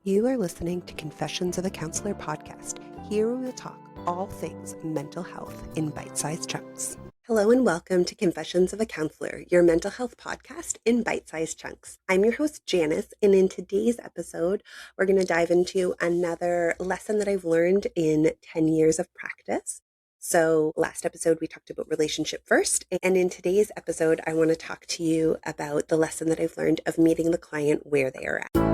You are listening to Confessions of a Counselor podcast. Here we will talk all things mental health in bite-sized chunks. Hello and welcome to Confessions of a Counselor, your mental health podcast in bite-sized chunks. I'm your host, Janice, and in today's episode, we're going to dive into another lesson that I've learned in 10 years of practice. So last episode, we talked about relationship first. And in today's episode, I want to talk to you about the lesson that I've learned of meeting the client where they are at.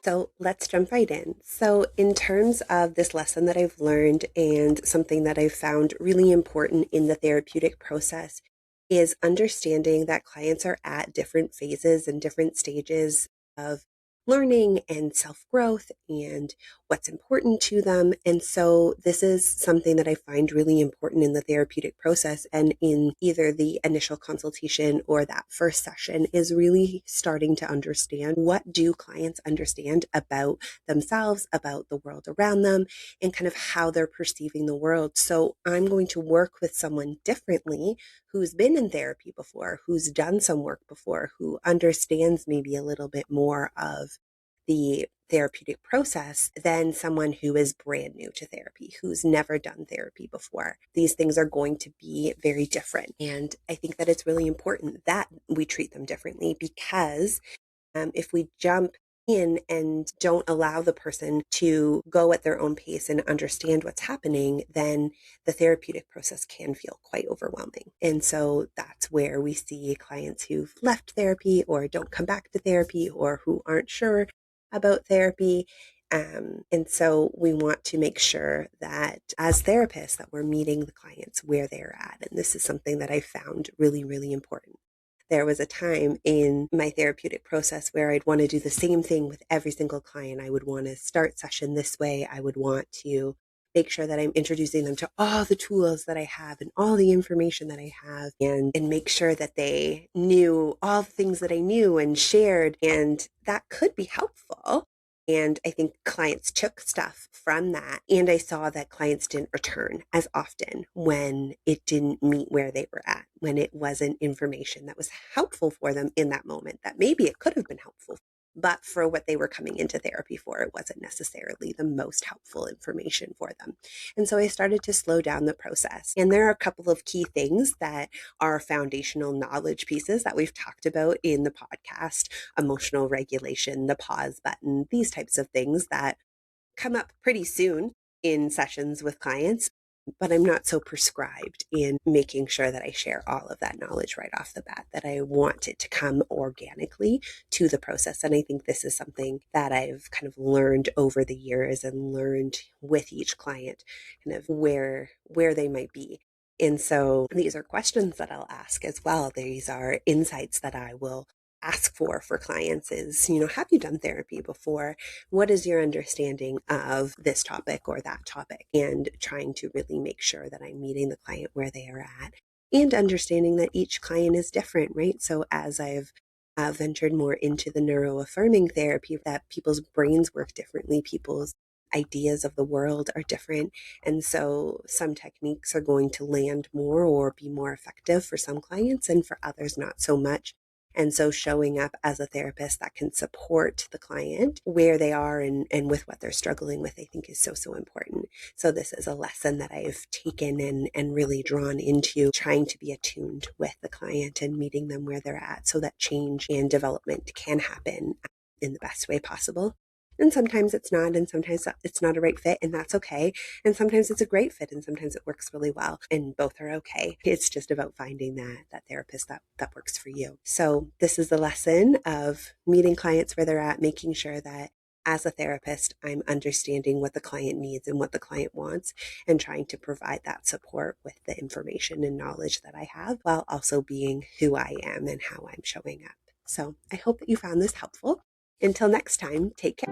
So let's jump right in. So in terms of this lesson that I've learned and something that I've found really important in the therapeutic process is understanding that clients are at different phases and different stages of learning and self-growth and what's important to them. And so this is something that I find really important in the therapeutic process and in either the initial consultation or that first session is really starting to understand what do clients understand about themselves, about the world around them, and kind of how they're perceiving the world. So I'm going to work with someone differently who's been in therapy before, who's done some work before, who understands maybe a little bit more of the therapeutic process than someone who is brand new to therapy, who's never done therapy before. These things are going to be very different. And I think that it's really important that we treat them differently because if we jump in and don't allow the person to go at their own pace and understand what's happening, then the therapeutic process can feel quite overwhelming. And so that's where we see clients who've left therapy or don't come back to therapy or who aren't sure about therapy. And so we want to make sure that as therapists that we're meeting the clients where they're at. And this is something that I found really, really important. There was a time in my therapeutic process where I'd want to do the same thing with every single client. I would want to start session this way. I would want to make sure that I'm introducing them to all the tools that I have and all the information that I have and make sure that they knew all the things that I knew and shared. And that could be helpful. And I think clients took stuff from that. And I saw that clients didn't return as often when it didn't meet where they were at, when it wasn't information that was helpful for them in that moment, that maybe it could have been helpful. But for what they were coming into therapy for, it wasn't necessarily the most helpful information for them. And so I started to slow down the process. And there are a couple of key things that are foundational knowledge pieces that we've talked about in the podcast: emotional regulation, the pause button, these types of things that come up pretty soon in sessions with clients. But I'm not so prescribed in making sure that I share all of that knowledge right off the bat, that I want it to come organically to the process. And I think this is something that I've kind of learned over the years and learned with each client, kind of where they might be. And so these are questions that I'll ask as well. These are insights that I will ask for clients is, have you done therapy before? What is your understanding of this topic or that topic? And trying to really make sure that I'm meeting the client where they are at and understanding that each client is different, right? So as I've ventured more into the neuroaffirming therapy, that people's brains work differently, people's ideas of the world are different. And so some techniques are going to land more or be more effective for some clients and for others, not so much. And so showing up as a therapist that can support the client where they are and with what they're struggling with, I think is so, so important. So this is a lesson that I've taken and really drawn into trying to be attuned with the client and meeting them where they're at so that change and development can happen in the best way possible. And sometimes it's not, and sometimes it's not a right fit, and that's okay. And sometimes it's a great fit, and sometimes it works really well, and both are okay. It's just about finding that therapist that works for you. So this is the lesson of meeting clients where they're at, making sure that as a therapist, I'm understanding what the client needs and what the client wants, and trying to provide that support with the information and knowledge that I have, while also being who I am and how I'm showing up. So I hope that you found this helpful. Until next time, take care.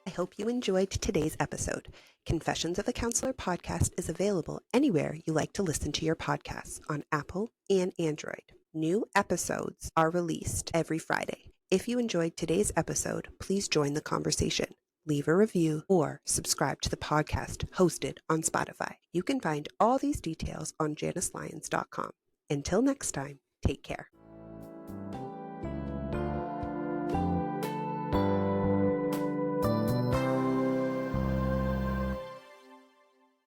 I hope you enjoyed today's episode. Confessions of a Counselor podcast is available anywhere you like to listen to your podcasts on Apple and Android. New episodes are released every Friday. If you enjoyed today's episode, please join the conversation. leave a review, or subscribe to the podcast hosted on Spotify. You can find all these details on janicelyons.com. Until next time, take care.